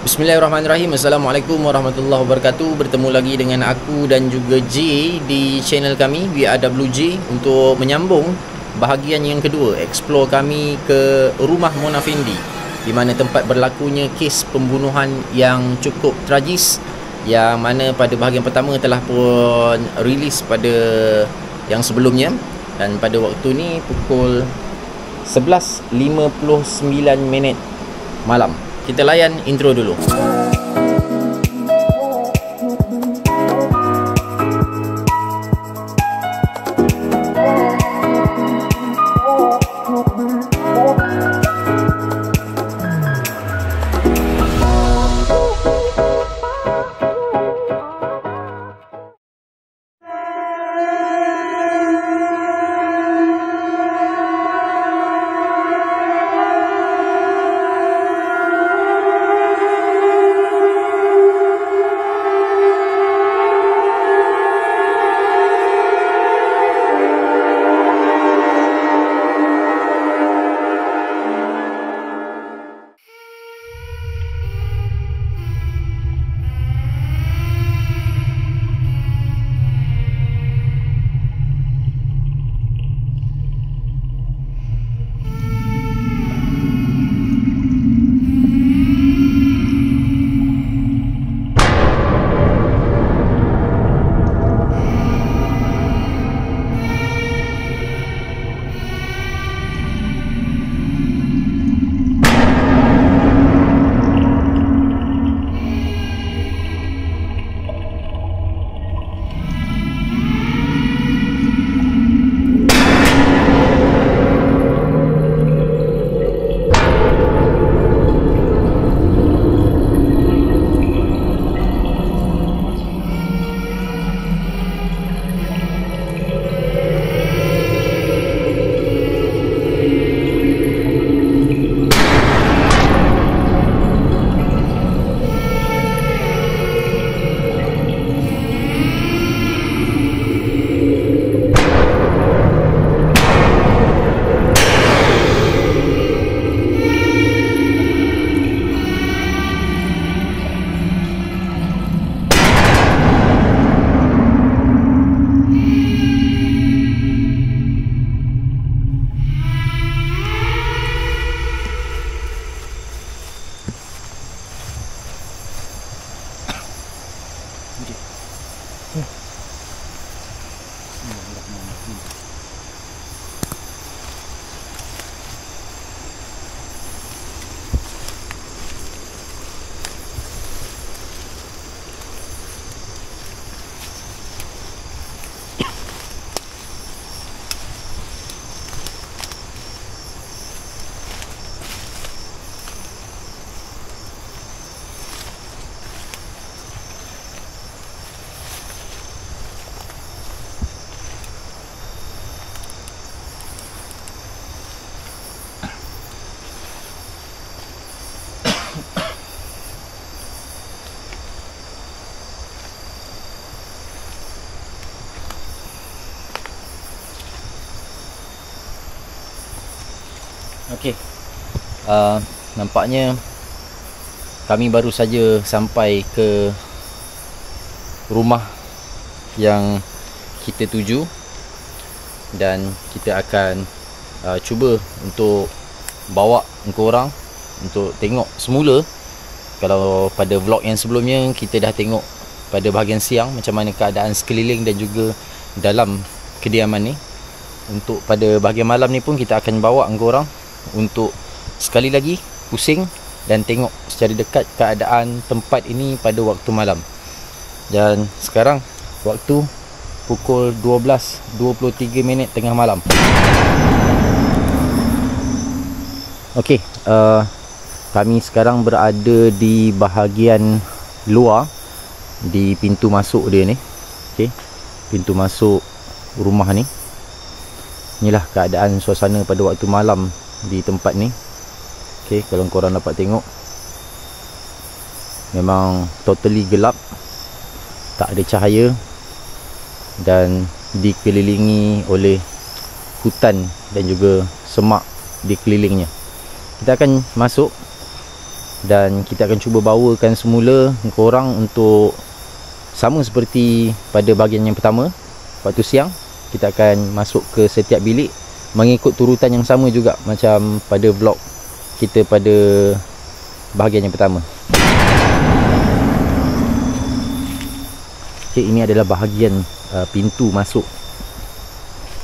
Bismillahirrahmanirrahim. Assalamualaikum warahmatullahi wabarakatuh. Bertemu lagi dengan aku dan juga J di channel kami WRWJ untuk menyambung bahagian yang kedua, explore kami ke rumah Mona Fendi, di mana tempat berlakunya kes pembunuhan yang cukup tragis, yang mana pada bahagian pertama telah pun rilis pada yang sebelumnya, dan pada waktu ni pukul 11.59 malam. Kita layan intro dulu. Okey, nampaknya kami baru saja sampai ke rumah yang kita tuju, dan kita akan cuba untuk bawa korang untuk tengok semula. Kalau pada vlog yang sebelumnya kita dah tengok pada bahagian siang macam mana keadaan sekeliling dan juga dalam kediaman ni. Untuk pada bahagian malam ni pun kita akan bawa korang untuk sekali lagi pusing dan tengok secara dekat keadaan tempat ini pada waktu malam. Dan sekarang waktu pukul 12.23 tengah malam. Okey, kami sekarang berada di bahagian luar, di pintu masuk dia ni. Okey, pintu masuk rumah ni. Inilah keadaan suasana pada waktu malam di tempat ni. Okey, kalau korang dapat tengok, memang totally gelap, tak ada cahaya, dan dikelilingi oleh hutan dan juga semak di kelilingnya. Kita akan masuk dan kita akan cuba bawakan semula korang untuk sama seperti pada bahagian yang pertama. Waktu siang kita akan masuk ke setiap bilik mengikut turutan yang sama juga macam pada vlog kita pada bahagian yang pertama. Okay, ini adalah bahagian pintu masuk,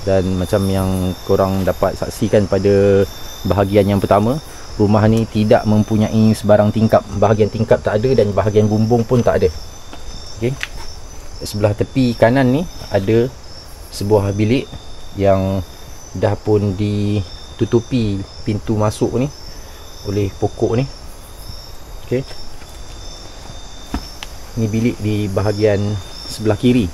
dan macam yang korang dapat saksikan pada bahagian yang pertama, rumah ni tidak mempunyai sebarang tingkap. Bahagian tingkap tak ada dan bahagian bumbung pun tak ada. Okay. Sebelah tepi kanan ni ada sebuah bilik yang dah pun ditutupi pintu masuk ni oleh pokok ni. Okay. Ni bilik di bahagian sebelah kiri.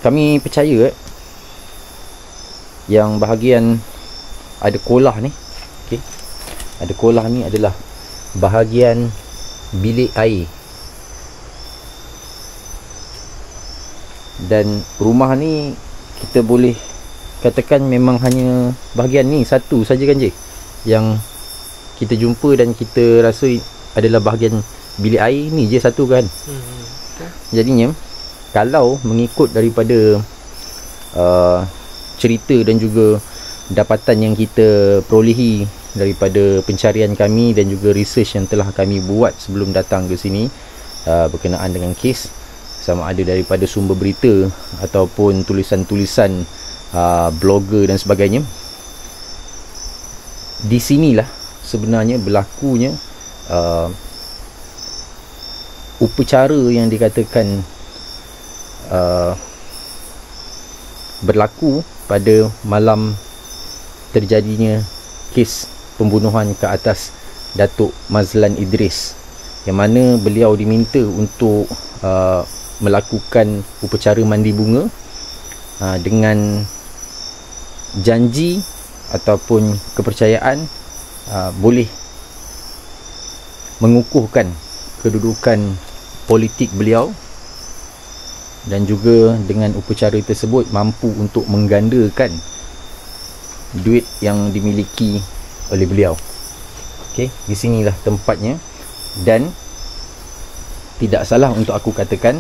Kami percaya yang bahagian ada kolah ni, okey, ada kolah ni adalah bahagian bilik air. Dan rumah ni kita boleh katakan memang hanya bahagian ni satu saja kan je yang kita jumpa dan kita rasa adalah bahagian bilik air ni je satu kan. Jadinya kalau mengikut daripada cerita dan juga dapatan yang kita perolehi daripada pencarian kami dan juga research yang telah kami buat sebelum datang ke sini berkenaan dengan kes, sama ada daripada sumber berita ataupun tulisan-tulisan blogger dan sebagainya, di sinilah sebenarnya berlakunya upacara yang dikatakan berlaku pada malam terjadinya kes pembunuhan ke atas Datuk Mazlan Idris, yang mana beliau diminta untuk melakukan upacara mandi bunga dengan janji ataupun kepercayaan boleh mengukuhkan kedudukan politik beliau, dan juga dengan upacara tersebut mampu untuk menggandakan duit yang dimiliki oleh beliau. Okey, di sinilah tempatnya, dan tidak salah untuk aku katakan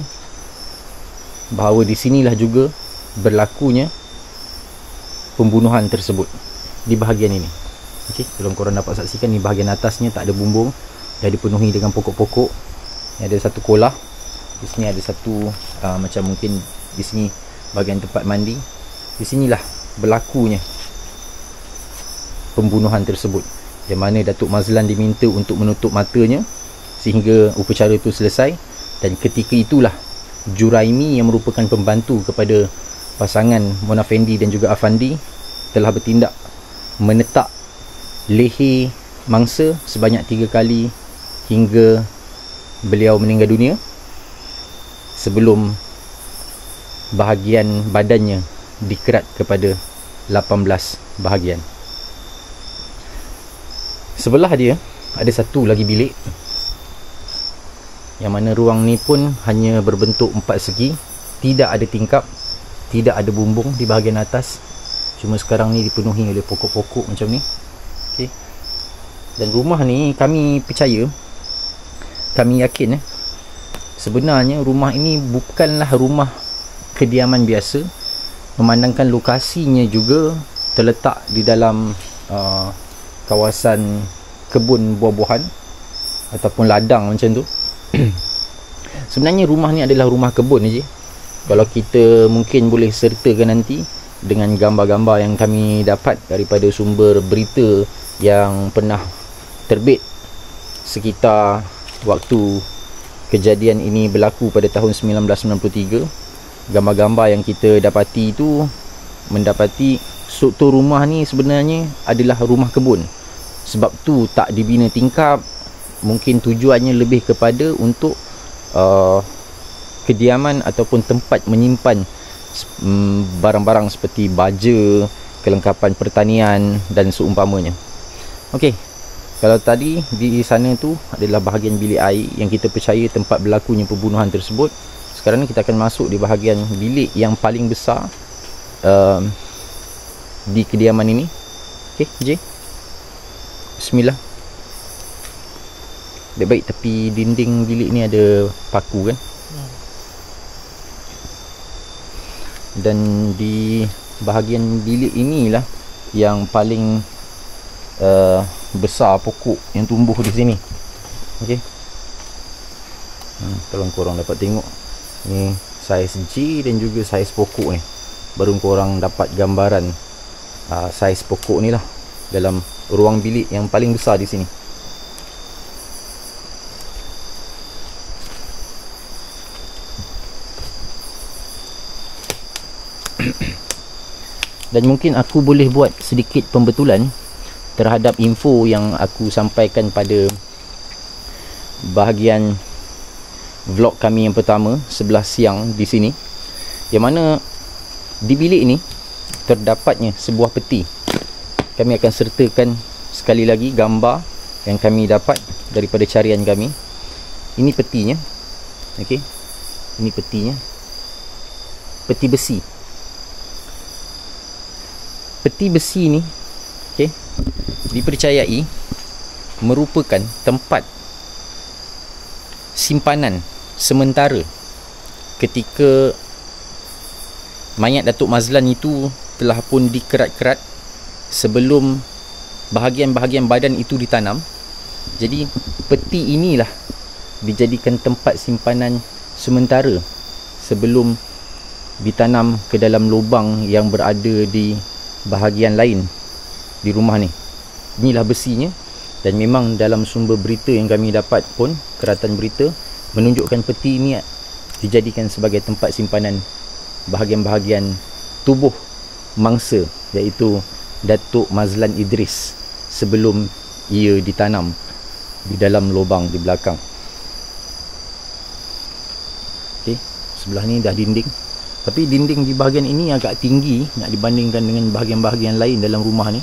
bahawa di sinilah juga berlakunya pembunuhan tersebut, di bahagian ini. Okey, kalau korang dapat saksikan, ni bahagian atasnya tak ada bumbung, dah dipenuhi dengan pokok-pokok. Ni ada satu kolah. Di sini ada satu macam mungkin di sini bahagian tempat mandi. Di sinilah berlakunya pembunuhan tersebut, yang mana Datuk Mazlan diminta untuk menutup matanya sehingga upacara itu selesai. Dan ketika itulah Juraimi yang merupakan pembantu kepada pasangan Mona Fendi dan juga Afandi telah bertindak menetak leher mangsa sebanyak 3 kali hingga beliau meninggal dunia, sebelum bahagian badannya dikerat kepada 18 bahagian. Sebelah dia ada satu lagi bilik, yang mana ruang ni pun hanya berbentuk 4 segi, tidak ada tingkap, tidak ada bumbung di bahagian atas. Cuma sekarang ni dipenuhi oleh pokok-pokok macam ni. Okey. Dan rumah ni kami percaya, kami yakin sebenarnya rumah ini bukanlah rumah kediaman biasa, memandangkan lokasinya juga terletak di dalam kawasan kebun buah-buahan ataupun ladang macam tu. Sebenarnya rumah ni adalah rumah kebun je. Kalau kita mungkin boleh sertakan nanti dengan gambar-gambar yang kami dapat daripada sumber berita yang pernah terbit sekitar waktu kejadian ini berlaku pada tahun 1993. Gambar-gambar yang kita dapati itu mendapati struktur rumah ni sebenarnya adalah rumah kebun. Sebab tu tak dibina tingkap, mungkin tujuannya lebih kepada untuk kediaman ataupun tempat menyimpan barang-barang seperti baja, kelengkapan pertanian dan seumpamanya. Okey, Kalau tadi di sana tu adalah bahagian bilik air yang kita percaya tempat berlakunya pembunuhan tersebut. Sekarang ni kita akan masuk di bahagian bilik yang paling besar di kediaman ini. Okey, J. Bismillah. Baik-baik, tepi dinding bilik ni ada paku kan. Dan di bahagian bilik inilah yang paling besar pokok yang tumbuh di sini. Okey. Kalau korang dapat tengok ni saiz J dan juga saiz pokok ni, baru korang dapat gambaran saiz pokok ni lah dalam ruang bilik yang paling besar di sini. Dan mungkin aku boleh buat sedikit pembetulan terhadap info yang aku sampaikan pada bahagian vlog kami yang pertama 11 siang di sini, yang mana di bilik ini terdapatnya sebuah peti. Kami akan sertakan sekali lagi gambar yang kami dapat daripada carian kami. Ini petinya. Okey. Ini petinya. Peti besi. Peti besi ni, okey, dipercayai merupakan tempat simpanan sementara ketika mayat Datuk Mazlan itu telah pun dikerat-kerat sebelum bahagian-bahagian badan itu ditanam. Jadi peti inilah dijadikan tempat simpanan sementara sebelum ditanam ke dalam lubang yang berada di bahagian lain di rumah ni. Inilah besinya, dan memang dalam sumber berita yang kami dapat pun, keratan berita menunjukkan peti ini dijadikan sebagai tempat simpanan bahagian-bahagian tubuh mangsa, iaitu Datuk Mazlan Idris sebelum ia ditanam di dalam lubang di belakang. Okey, sebelah ni dah dinding. Tapi dinding di bahagian ini agak tinggi nak dibandingkan dengan bahagian-bahagian lain dalam rumah ni.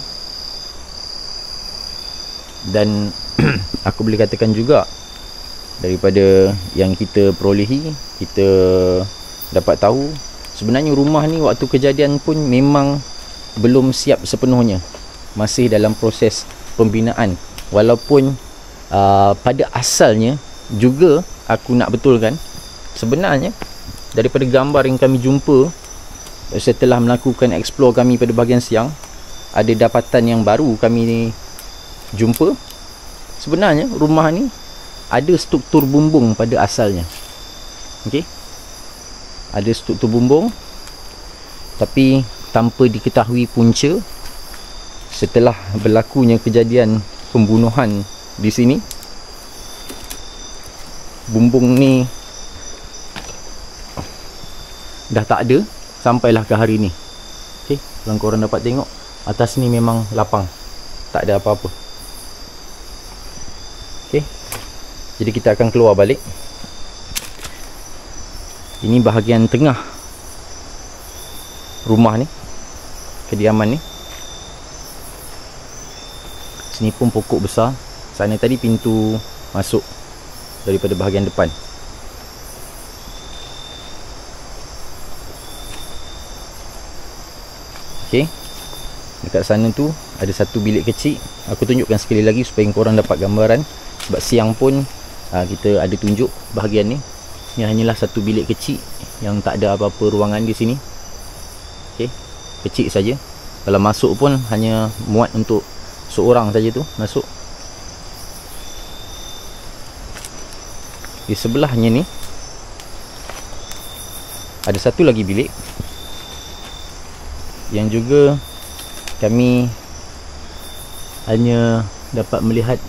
Dan aku boleh katakan juga daripada yang kita perolehi, kita dapat tahu sebenarnya rumah ni waktu kejadian pun memang belum siap sepenuhnya, masih dalam proses pembinaan. Walaupun pada asalnya juga aku nak betulkan, sebenarnya daripada gambar yang kami jumpa setelah melakukan explore kami pada bahagian siang, ada dapatan yang baru kami jumpa. Sebenarnya rumah ni ada struktur bumbung pada asalnya. Okey, ada struktur bumbung, tapi tanpa diketahui punca, setelah berlakunya kejadian pembunuhan di sini, bumbung ni dah tak ada sampailah ke hari ni. Okey, kalau korang dapat tengok atas ni memang lapang, tak ada apa-apa. Okey, jadi kita akan keluar balik. Ini bahagian tengah rumah ni, kediaman ni. Sini pun pokok besar. Sana tadi pintu masuk daripada bahagian depan. Okey, dekat sana tu ada satu bilik kecil. Aku tunjukkan sekali lagi supaya korang dapat gambaran, sebab siang pun kita ada tunjuk bahagian ni. Ini hanyalah satu bilik kecil yang tak ada apa-apa ruangan di sini. Okey, kecil saja. Kalau masuk pun hanya muat untuk seorang saja tu masuk. Di sebelahnya ni ada satu lagi bilik yang juga kami hanya dapat melihat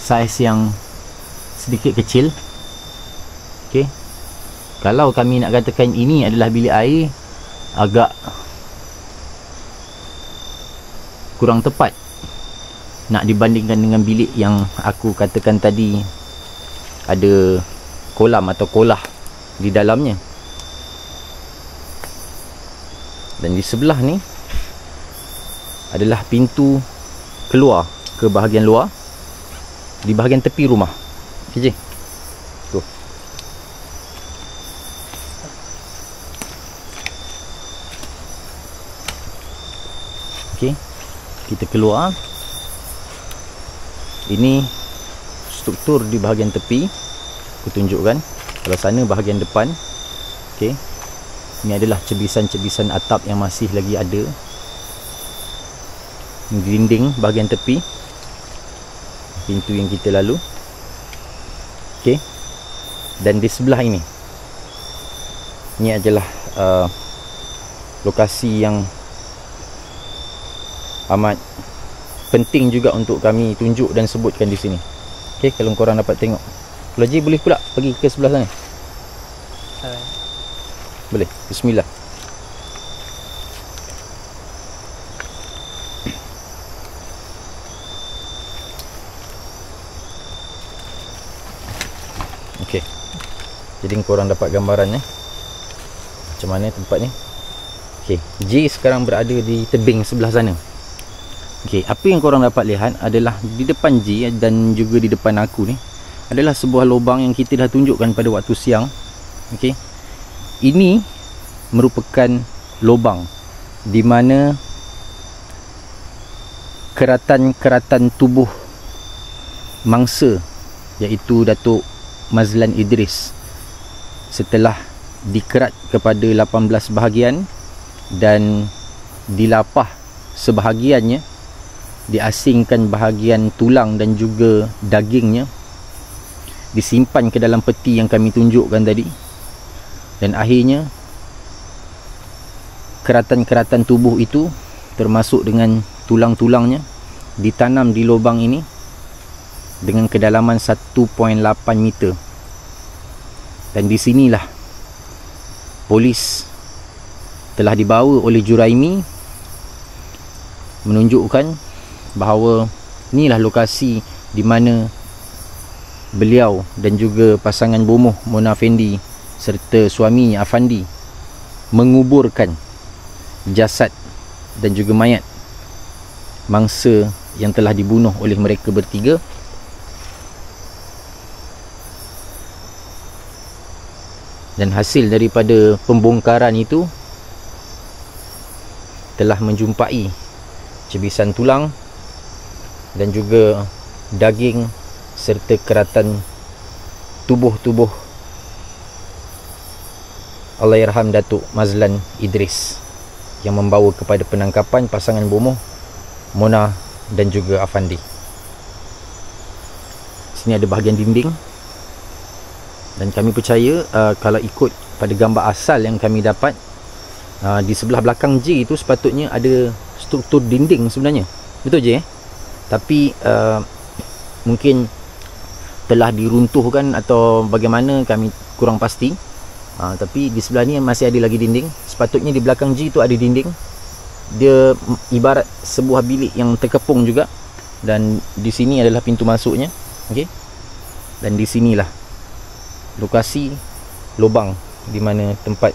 saiz yang sedikit kecil. Okey, kalau kami nak katakan ini adalah bilik air, agak kurang tepat nak dibandingkan dengan bilik yang aku katakan tadi ada kolam atau kolah di dalamnya. Dan di sebelah ni adalah pintu keluar ke bahagian luar di bahagian tepi rumah. Okey je. Tu. Okey. Kita keluar. Ini struktur di bahagian tepi. Aku tunjukkan. Kalau sana bahagian depan. Okey. Ini adalah cebisan-cebisan atap yang masih lagi ada. Dinding bahagian tepi, pintu yang kita lalu. Okey. Dan di sebelah ini adalah lokasi yang amat penting juga untuk kami tunjuk dan sebutkan di sini. Okey, kalau korang dapat tengok. Kalau Ji boleh pula pergi ke sebelah sana. Boleh. Bismillah. Okey. Jadi korang dapat gambarannya macam mana tempat ni. Okey, J sekarang berada di tebing sebelah sana. Okey, apa yang korang dapat lihat adalah di depan J dan juga di depan aku ni adalah sebuah lubang yang kita dah tunjukkan pada waktu siang. Okey. Ini merupakan lubang di mana keratan-keratan tubuh mangsa iaitu Datuk Mazlan Idris setelah dikerat kepada 18 bahagian dan dilapah sebahagiannya, diasingkan bahagian tulang dan juga dagingnya, disimpan ke dalam peti yang kami tunjukkan tadi, dan akhirnya keratan-keratan tubuh itu termasuk dengan tulang-tulangnya ditanam di lubang ini dengan kedalaman 1.8 meter. Dan di sinilah polis telah dibawa oleh Juraimi menunjukkan bahawa inilah lokasi di mana beliau dan juga pasangan bomoh Mona Fendi serta suaminya Afandi menguburkan jasad dan juga mayat mangsa yang telah dibunuh oleh mereka bertiga. Dan hasil daripada pembongkaran itu telah menjumpai cebisan tulang dan juga daging serta keratan tubuh-tubuh Allahyarham Datuk Mazlan Idris yang membawa kepada penangkapan pasangan bomoh Mona dan juga Afandi. Sini ada bahagian dinding dan kami percaya kalau ikut pada gambar asal yang kami dapat, di sebelah belakang J itu sepatutnya ada struktur dinding sebenarnya. Betul je tapi mungkin telah diruntuhkan atau bagaimana, kami kurang pasti. Tapi di sebelah ni masih ada lagi dinding. Sepatutnya di belakang G tu ada dinding. Dia ibarat sebuah bilik yang terkepung juga. Dan di sini adalah pintu masuknya. Okey. Dan di sinilah lokasi lubang di mana tempat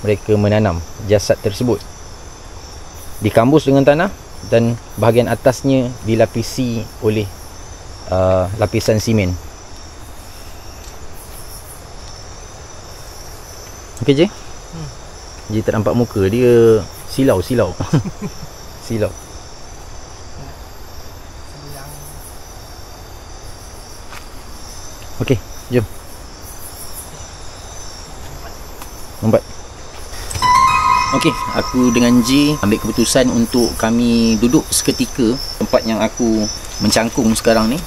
mereka menanam jasad tersebut. Dikambus dengan tanah dan bahagian atasnya dilapisi oleh lapisan simen. Okey je? Dia tak nampak muka dia, silau. Silau. Okey, jom. Lompat. Okey, aku dengan J ambil keputusan untuk kami duduk seketika. Tempat yang aku mencangkung sekarang ni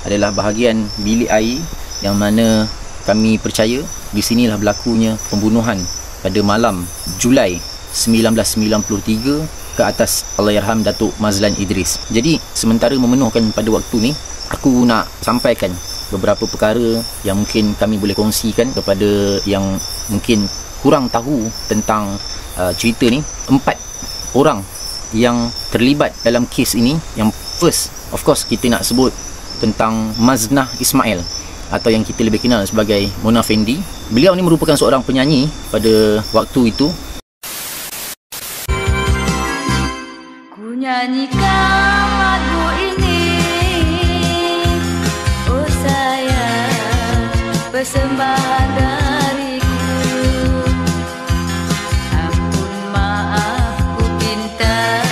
adalah bahagian bilik air yang mana kami percaya di sinilah berlakunya pembunuhan pada malam Julai 1993 ke atas Allahyarham Datuk Mazlan Idris. Jadi sementara memenuhkan pada waktu ni, aku nak sampaikan beberapa perkara yang mungkin kami boleh kongsikan kepada yang mungkin kurang tahu tentang cerita ni. 4 orang yang terlibat dalam kes ini. Yang first, of course, kita nak sebut tentang Maznah Ismail atau yang kita lebih kenal sebagai Mona Fendi. Beliau ni merupakan seorang penyanyi pada waktu itu. Ku Nyanyikan lagu ini, oh sayang, persembahan dariku. Ampun maaf ku pinta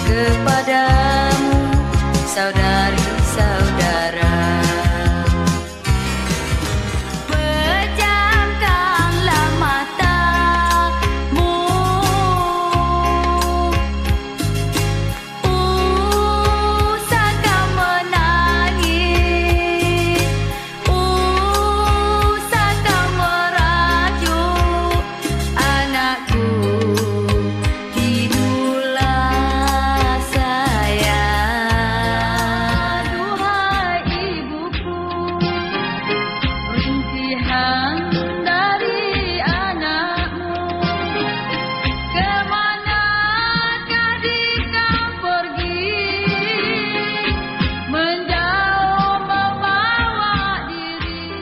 kepadamu, saudari-saudara. Pejamkanlah matamu, usahkah menangis, usahkah merajuk anakku, tidurlah sayang. Duhai ibuku, rintihan dari anakmu, kemanakah dikau pergi, menjauh membawa diri.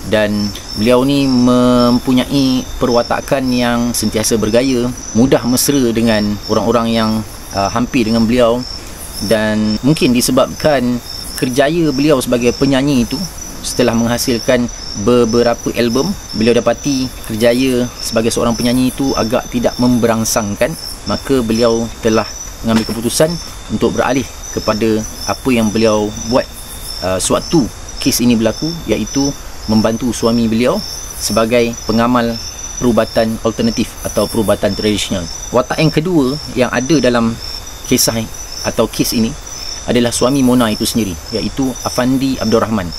Dan beliau ni mempunyai perwatakan yang sentiasa bergaya, mudah mesra dengan orang-orang yang hampir dengan beliau. Dan mungkin disebabkan kerjaya beliau sebagai penyanyi itu, setelah menghasilkan beberapa album, beliau dapati kerjaya sebagai seorang penyanyi itu agak tidak memberangsangkan, maka beliau telah mengambil keputusan untuk beralih kepada apa yang beliau buat sewaktu kes ini berlaku, iaitu membantu suami beliau sebagai pengamal perubatan alternatif atau perubatan tradisional. Watak yang kedua yang ada dalam kisah atau kes ini adalah suami Mona itu sendiri, iaitu Afandi Abdul Rahman.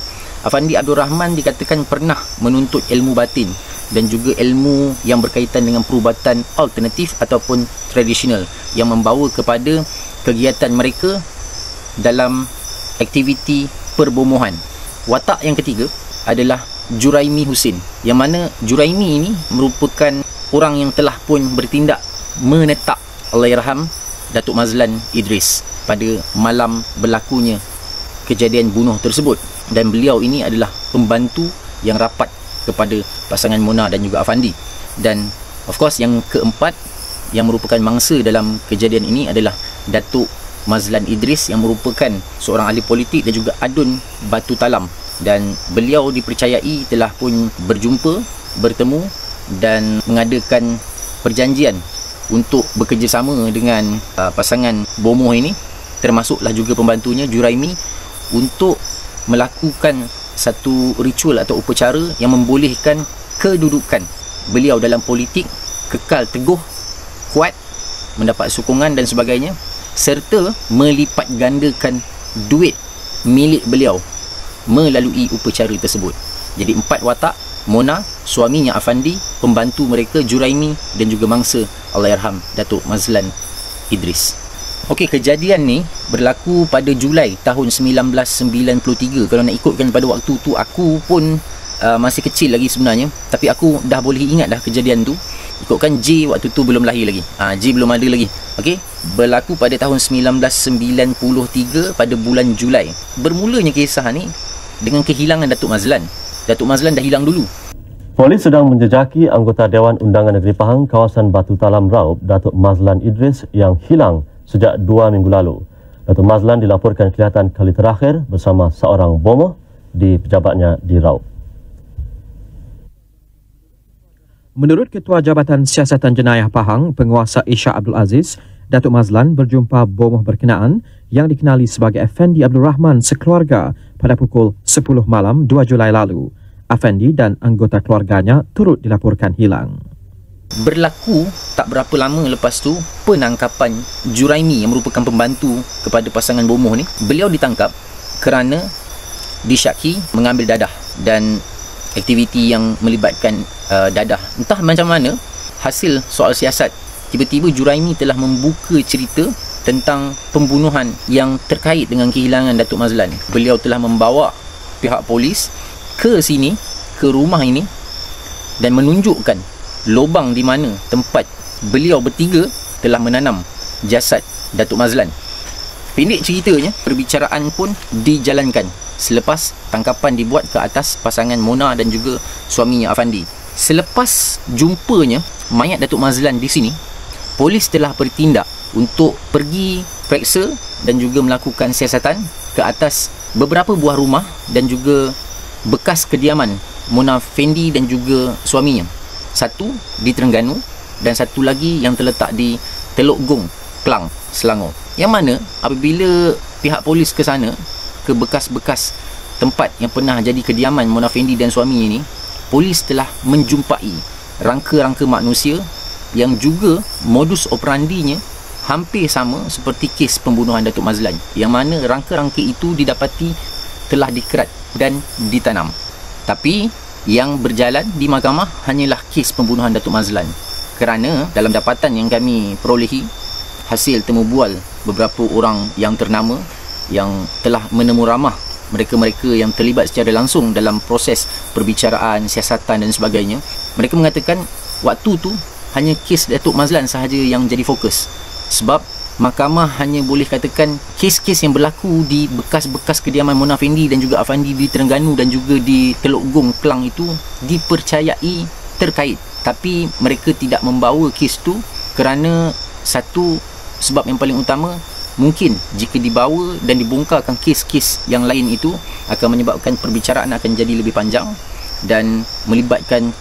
Afandi Abdul Rahman dikatakan pernah menuntut ilmu batin dan juga ilmu yang berkaitan dengan perubatan alternatif ataupun tradisional yang membawa kepada kegiatan mereka dalam aktiviti perbomohan. Watak yang ketiga adalah Juraimi Husin, yang mana Juraimi ini merupakan orang yang telah pun bertindak menetap Allahyarham Datuk Mazlan Idris pada malam berlakunya kejadian bunuh tersebut. Dan beliau ini adalah pembantu yang rapat kepada pasangan Mona dan juga Afandi. Dan of course yang keempat yang merupakan mangsa dalam kejadian ini adalah Datuk Mazlan Idris, yang merupakan seorang ahli politik dan juga adun batu talam. Dan beliau dipercayai telah pun berjumpa, bertemu dan mengadakan perjanjian untuk bekerjasama dengan pasangan bomoh ini, termasuklah juga pembantunya Juraimi, untuk melakukan satu ritual atau upacara yang membolehkan kedudukan beliau dalam politik kekal teguh, kuat, mendapat sokongan dan sebagainya, serta melipat gandakan duit milik beliau melalui upacara tersebut. Jadi 4 watak: Mona, suaminya Afandi, pembantu mereka Juraimi dan juga mangsa Allahyarham Datuk Mazlan Idris. Okey, kejadian ni berlaku pada Julai tahun 1993. Kalau nak ikutkan pada waktu tu, aku pun masih kecil lagi sebenarnya, tapi aku dah boleh ingat dah kejadian tu. Ikutkan J waktu tu belum lahir lagi. J belum ada lagi. Okey, berlaku pada tahun 1993 pada bulan Julai. Bermulanya kisah ni dengan kehilangan Datuk Mazlan. Datuk Mazlan dah hilang dulu. Polis sedang menjejaki anggota Dewan Undangan Negeri Pahang kawasan Batu Talam Raub, Datuk Mazlan Idris, yang hilang sejak 2 minggu lalu. Datuk Mazlan dilaporkan kelihatan kali terakhir bersama seorang bomoh di pejabatnya di Raub. Menurut Ketua Jabatan Siasatan Jenayah Pahang, Penguasa Ishak Abdul Aziz, Datuk Mazlan berjumpa bomoh berkenaan yang dikenali sebagai Afandi Abdul Rahman sekeluarga pada pukul 10 malam 2 Julai lalu. Afandi dan anggota keluarganya turut dilaporkan hilang. Berlaku tak berapa lama lepas tu penangkapan Juraimi yang merupakan pembantu kepada pasangan bomoh ni. Beliau ditangkap kerana disyaki mengambil dadah dan aktiviti yang melibatkan dadah. Entah macam mana hasil soal siasat, tiba-tiba Juraimi telah membuka cerita tentang pembunuhan yang terkait dengan kehilangan Datuk Mazlan. Beliau telah membawa pihak polis ke sini, ke rumah ini, dan menunjukkan lubang di mana tempat beliau bertiga telah menanam jasad Datuk Mazlan. Pendek ceritanya, perbicaraan pun dijalankan selepas tangkapan dibuat ke atas pasangan Mona dan juga suaminya Afandi. Selepas jumpanya mayat Datuk Mazlan di sini, polis telah bertindak untuk pergi periksa dan juga melakukan siasatan ke atas beberapa buah rumah dan juga bekas kediaman Mona Fendi dan juga suaminya. Satu di Terengganu dan satu lagi yang terletak di Teluk Gong, Klang, Selangor. Yang mana apabila pihak polis ke sana, ke bekas-bekas tempat yang pernah jadi kediaman Mona Fendi dan suaminya ini, polis telah menjumpai rangka-rangka manusia yang juga modus operandinya hampir sama seperti kes pembunuhan Datuk Mazlan, yang mana rangka-rangka itu didapati telah dikerat dan ditanam. Tapi yang berjalan di mahkamah hanyalah kes pembunuhan Datuk Mazlan, kerana dalam dapatan yang kami perolehi, hasil temu bual beberapa orang yang ternama yang telah menemu ramah mereka-mereka yang terlibat secara langsung dalam proses perbicaraan, siasatan dan sebagainya, mereka mengatakan waktu tu hanya kes Datuk Mazlan sahaja yang jadi fokus. Sebab mahkamah hanya boleh katakan kes-kes yang berlaku di bekas-bekas kediaman Mona Fendi dan juga Afandi di Terengganu dan juga di Teluk Gong, Klang itu dipercayai terkait. Tapi mereka tidak membawa kes tu kerana satu sebab yang paling utama, mungkin jika dibawa dan dibongkarkan kes-kes yang lain itu akan menyebabkan perbicaraan akan jadi lebih panjang dan melibatkan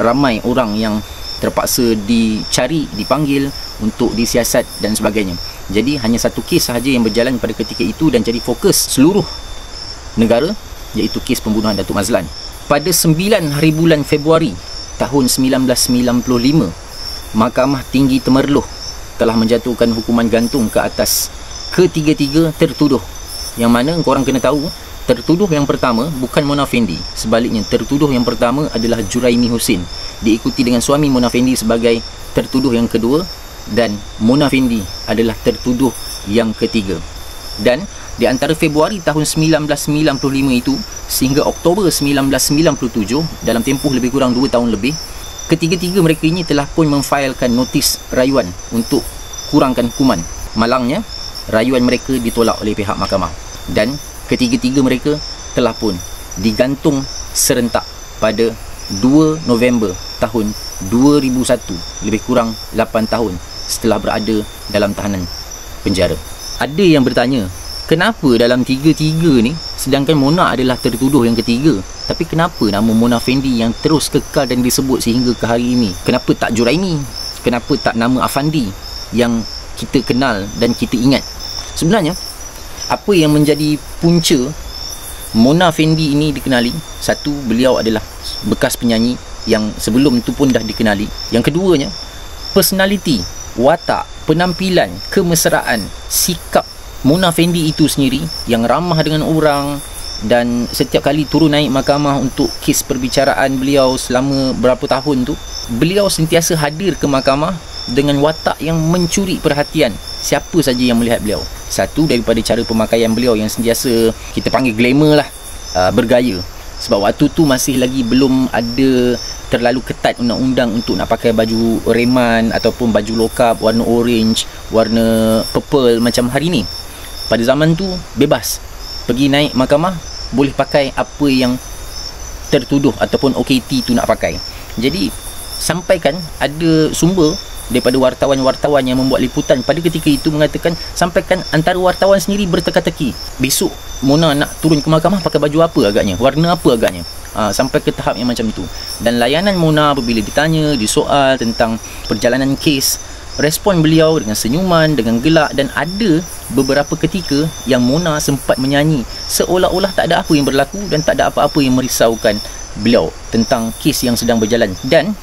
ramai orang yang terpaksa dicari, dipanggil untuk disiasat dan sebagainya. Jadi hanya satu kes sahaja yang berjalan pada ketika itu dan jadi fokus seluruh negara, iaitu kes pembunuhan Datuk Mazlan. Pada 9 hari bulan Februari tahun 1995, Mahkamah Tinggi Temerloh telah menjatuhkan hukuman gantung ke atas ketiga-tiga tertuduh. Yang mana korang kena tahu, tertuduh yang pertama bukan Mona Fendi. Sebaliknya, tertuduh yang pertama adalah Juraimi Husin, diikuti dengan suami Mona Fendi sebagai tertuduh yang kedua, dan Mona Fendi adalah tertuduh yang ketiga. Dan di antara Februari tahun 1995 itu sehingga Oktober 1997, dalam tempoh lebih kurang 2 tahun lebih, ketiga-tiga mereka ini telah pun memfailkan notis rayuan untuk kurangkan hukuman. Malangnya, rayuan mereka ditolak oleh pihak mahkamah dan ketiga-tiga mereka telah pun digantung serentak pada 2 November tahun 2001, lebih kurang 8 tahun setelah berada dalam tahanan penjara. Ada yang bertanya, kenapa dalam tiga-tiga ni, sedangkan Mona adalah tertuduh yang ketiga, tapi kenapa nama Mona Fendi yang terus kekal dan disebut sehingga ke hari ini? Kenapa tak Juraimi? Kenapa tak nama Afandi yang kita kenal dan kita ingat? Sebenarnya, apa yang menjadi punca Mona Fendi ini dikenali? Satu, beliau adalah bekas penyanyi yang sebelum itu pun dah dikenali. Yang keduanya, personality, watak, penampilan, kemesraan, sikap Mona Fendi itu sendiri yang ramah dengan orang, dan setiap kali turun naik mahkamah untuk kes perbicaraan beliau selama berapa tahun tu, beliau sentiasa hadir ke mahkamah dengan watak yang mencuri perhatian siapa saja yang melihat beliau. Satu, daripada cara pemakaian beliau yang sentiasa kita panggil glamour lah, bergaya. Sebab waktu tu masih lagi belum ada terlalu ketat undang-undang untuk nak pakai baju reman ataupun baju lokap warna orange, warna purple macam hari ni. Pada zaman tu bebas, pergi naik mahkamah boleh pakai apa yang tertuduh ataupun OKT tu nak pakai. Jadi sampaikan ada sumber daripada wartawan-wartawan yang membuat liputan pada ketika itu mengatakan, sampaikan antara wartawan sendiri berteka-teki, besok Mona nak turun ke mahkamah pakai baju apa agaknya, warna apa agaknya, sampai ke tahap yang macam tu. Dan layanan Mona apabila ditanya, disoal tentang perjalanan kes, respon beliau dengan senyuman, dengan gelak, dan ada beberapa ketika yang Mona sempat menyanyi seolah-olah tak ada apa yang berlaku dan tak ada apa-apa yang merisaukan beliau tentang kes yang sedang berjalan. Dan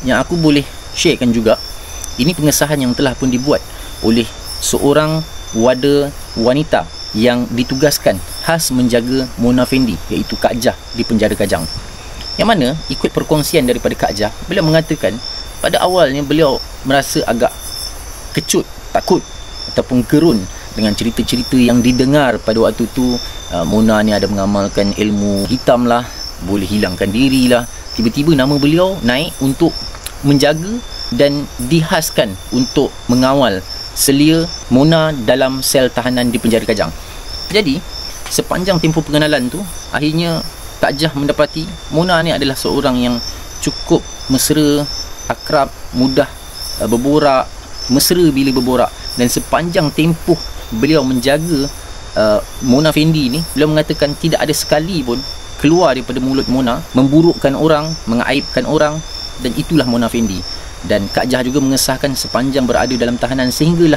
yang aku boleh sharekan juga, ini pengesahan yang telah pun dibuat oleh seorang wada wanita yang ditugaskan khas menjaga Mona Fendi, iaitu Kak Jah di penjara Kajang. Yang mana ikut perkongsian daripada Kak Jah, beliau mengatakan pada awalnya beliau merasa agak kecut, takut ataupun gerun dengan cerita-cerita yang didengar pada waktu tu. Mona ni ada mengamalkan ilmu hitam lah, boleh hilangkan diri lah. Tiba-tiba nama beliau naik untuk menjaga dan dihaskan untuk mengawal selia Mona dalam sel tahanan di penjara Kajang. Jadi sepanjang tempoh pengenalan tu, akhirnya Kak Jah mendapati Mona ni adalah seorang yang cukup mesra, akrab, mudah berborak, mesra bila berborak. Dan sepanjang tempoh beliau menjaga Mona Fendi ni, beliau mengatakan tidak ada sekali pun keluar daripada mulut Mona memburukkan orang, mengaibkan orang, dan itulah Mona Fendi. Dan Kak Jah juga mengesahkan sepanjang berada dalam tahanan sehinggalah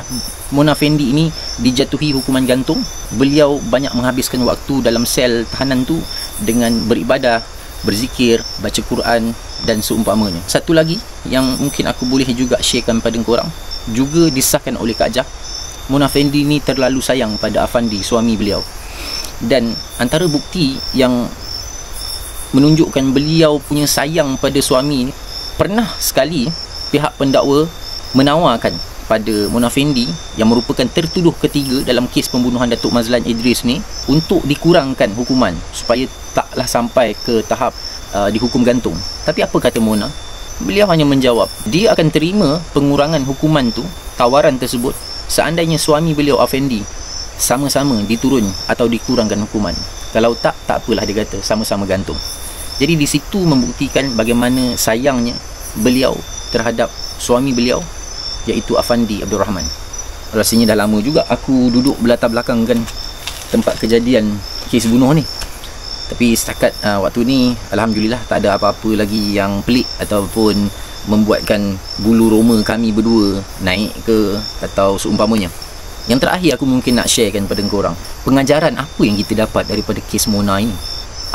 Mona Fendi ini dijatuhi hukuman gantung, beliau banyak menghabiskan waktu dalam sel tahanan tu dengan beribadah, berzikir, baca Quran dan seumpamanya. Satu lagi yang mungkin aku boleh juga sharekan pada korang, juga disahkan oleh Kak Jah, Mona Fendi ni terlalu sayang pada Afandi, suami beliau. Dan antara bukti yang menunjukkan beliau punya sayang pada suami ni, pernah sekali pihak pendakwa menawarkan pada Mona Fendi yang merupakan tertuduh ketiga dalam kes pembunuhan Datuk Mazlan Idris ni untuk dikurangkan hukuman supaya taklah sampai ke tahap dihukum gantung. Tapi apa kata Mona? Beliau hanya menjawab dia akan terima pengurangan hukuman tu, tawaran tersebut, seandainya suami beliau Afendi sama-sama diturun atau dikurangkan hukuman. Kalau tak apalah, dia kata sama-sama gantung. Jadi di situ membuktikan bagaimana sayangnya beliau terhadap suami beliau, iaitu Afandi Abdul Rahman. Rasanya dah lama juga aku duduk berlatar belakangkan tempat kejadian kes bunuh ni. Tapi setakat waktu ni alhamdulillah tak ada apa-apa lagi yang pelik ataupun membuatkan bulu roma kami berdua naik ke atau seumpamanya. Yang terakhir aku mungkin nak sharekan pada korang, pengajaran apa yang kita dapat daripada kes Mona ini.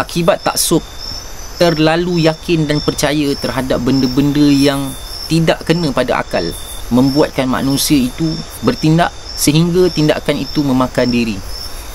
Akibat taksub, terlalu yakin dan percaya terhadap benda-benda yang tidak kena pada akal, membuatkan manusia itu bertindak sehingga tindakan itu memakan diri.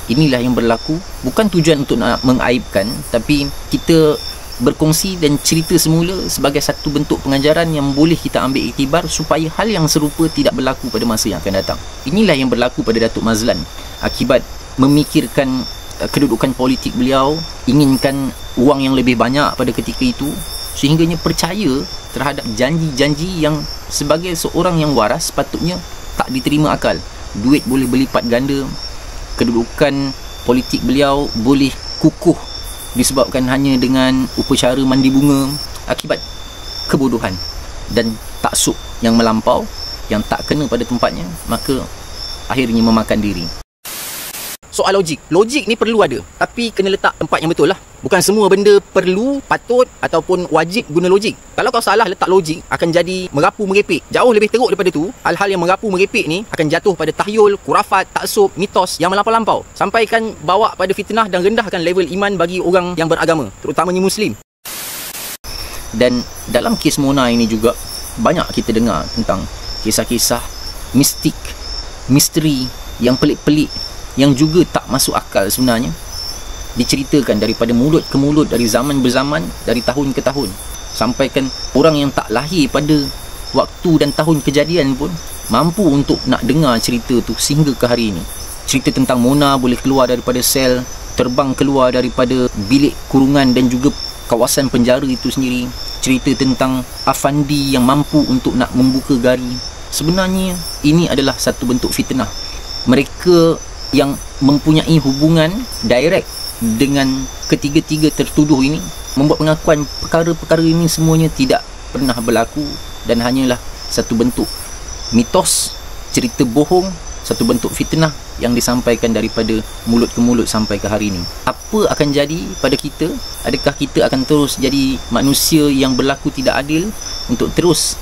Inilah yang berlaku. Bukan tujuan untuk nak mengaibkan, tapi kita berkongsi dan cerita semula sebagai satu bentuk pengajaran yang boleh kita ambil iktibar supaya hal yang serupa tidak berlaku pada masa yang akan datang. Inilah yang berlaku pada Datuk Mazlan akibat memikirkan kedudukan politik beliau, inginkan wang yang lebih banyak pada ketika itu, sehingganya percaya terhadap janji-janji yang sebagai seorang yang waras sepatutnya tak diterima akal. Duit boleh berlipat ganda, kedudukan politik beliau boleh kukuh disebabkan hanya dengan upacara mandi bunga akibat kebodohan dan taksub yang melampau yang tak kena pada tempatnya, maka akhirnya memakan diri. Soal logik ni perlu ada, tapi kena letak tempat yang betul lah. Bukan semua benda perlu, patut ataupun wajib guna logik. Kalau kau salah letak logik, akan jadi merapu merepek. Jauh lebih teruk daripada tu, hal-hal yang merapu merepek ni akan jatuh pada tahyul, kurafat, taksub, mitos yang melampau-lampau, sampaikan bawa pada fitnah dan rendahkan level iman bagi orang yang beragama, terutamanya Muslim. Dan dalam kes Mona ini juga banyak kita dengar tentang kisah-kisah mistik, misteri yang pelik-pelik, yang juga tak masuk akal sebenarnya, diceritakan daripada mulut ke mulut, dari zaman berzaman, dari tahun ke tahun. Sampaikan orang yang tak lahir pada waktu dan tahun kejadian pun mampu untuk nak dengar cerita tu sehingga ke hari ini. Cerita tentang Mona boleh keluar daripada sel, terbang keluar daripada bilik kurungan dan juga kawasan penjara itu sendiri. Cerita tentang Afandi yang mampu untuk nak membuka gari. Sebenarnya ini adalah satu bentuk fitnah. Mereka yang mempunyai hubungan direct dengan ketiga-tiga tertuduh ini membuat pengakuan perkara-perkara ini semuanya tidak pernah berlaku dan hanyalah satu bentuk mitos, cerita bohong, satu bentuk fitnah yang disampaikan daripada mulut ke mulut sampai ke hari ini. Apa akan jadi pada kita? Adakah kita akan terus jadi manusia yang berlaku tidak adil untuk terus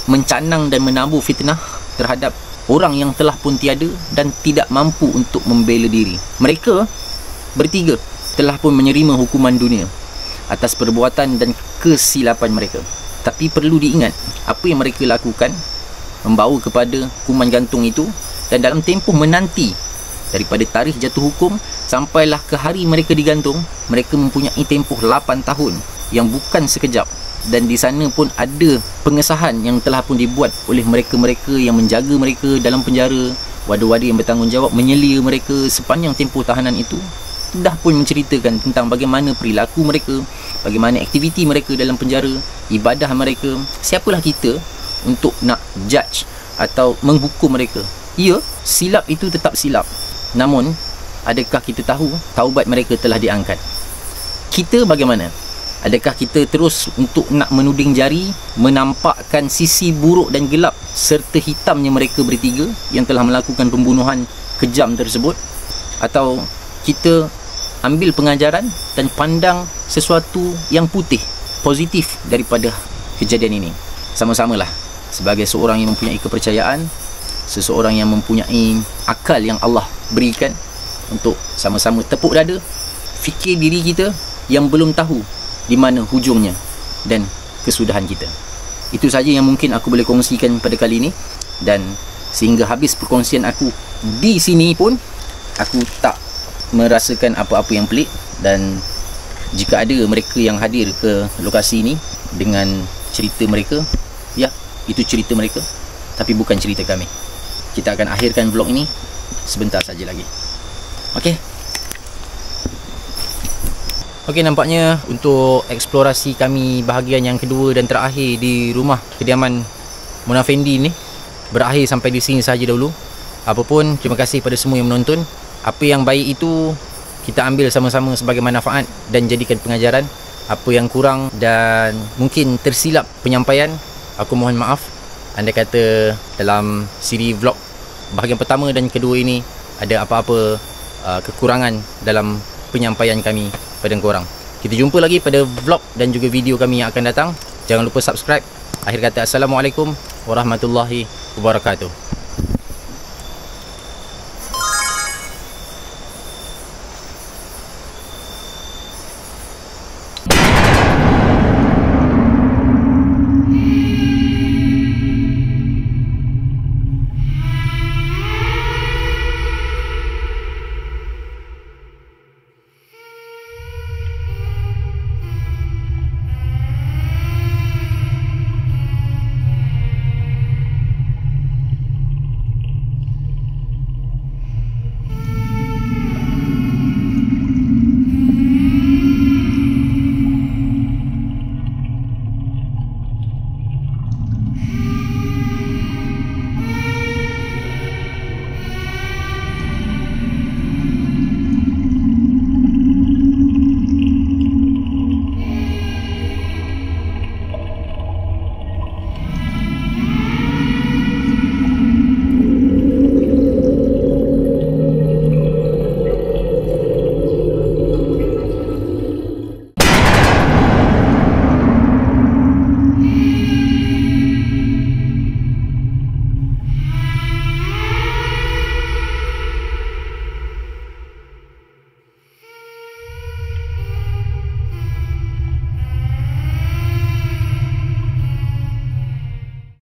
mencanang dan menabur fitnah terhadap orang yang telah pun tiada dan tidak mampu untuk membela diri? Mereka bertiga telah pun menerima hukuman dunia atas perbuatan dan kesilapan mereka. Tapi perlu diingat, apa yang mereka lakukan membawa kepada hukuman gantung itu, dan dalam tempoh menanti daripada tarikh jatuh hukum sampailah ke hari mereka digantung, mereka mempunyai tempoh 8 tahun yang bukan sekejap. Dan di sana pun ada pengesahan yang telah pun dibuat oleh mereka-mereka yang menjaga mereka dalam penjara, wadah-wadah yang bertanggungjawab menyelia mereka sepanjang tempoh tahanan itu. Dah pun menceritakan tentang bagaimana perilaku mereka, bagaimana aktiviti mereka dalam penjara, ibadah mereka. Siapalah kita untuk nak judge atau menghukum mereka? Ya, silap itu tetap silap. Namun, adakah kita tahu taubat mereka telah diangkat? Kita bagaimana? Adakah kita terus untuk nak menuding jari, menampakkan sisi buruk dan gelap serta hitamnya mereka bertiga yang telah melakukan pembunuhan kejam tersebut? Atau kita ambil pengajaran dan pandang sesuatu yang putih, positif daripada kejadian ini? Sama-samalah sebagai seorang yang mempunyai kepercayaan, seseorang yang mempunyai akal yang Allah berikan, untuk sama-sama tepuk dada, fikir diri kita yang belum tahu di mana hujungnya dan kesudahan kita. Itu saja yang mungkin aku boleh kongsikan pada kali ini, dan sehingga habis perkongsian aku di sini pun aku tak merasakan apa-apa yang pelik. Dan jika ada mereka yang hadir ke lokasi ini dengan cerita mereka, ya, itu cerita mereka, tapi bukan cerita kami. Kita akan akhirkan vlog ini sebentar saja lagi. Okey, nampaknya untuk eksplorasi kami bahagian yang kedua dan terakhir di rumah kediaman Mona Fendi ni berakhir sampai di sini saja dahulu. Apapun, terima kasih pada semua yang menonton. Apa yang baik itu kita ambil sama-sama sebagai manfaat dan jadikan pengajaran. Apa yang kurang dan mungkin tersilap penyampaian, aku mohon maaf. Anda kata dalam siri vlog bahagian pertama dan kedua ini ada apa-apa kekurangan dalam penyampaian kami pada korang. Kita jumpa lagi pada vlog dan juga video kami yang akan datang. Jangan lupa subscribe. Akhir kata, Assalamualaikum warahmatullahi wabarakatuh.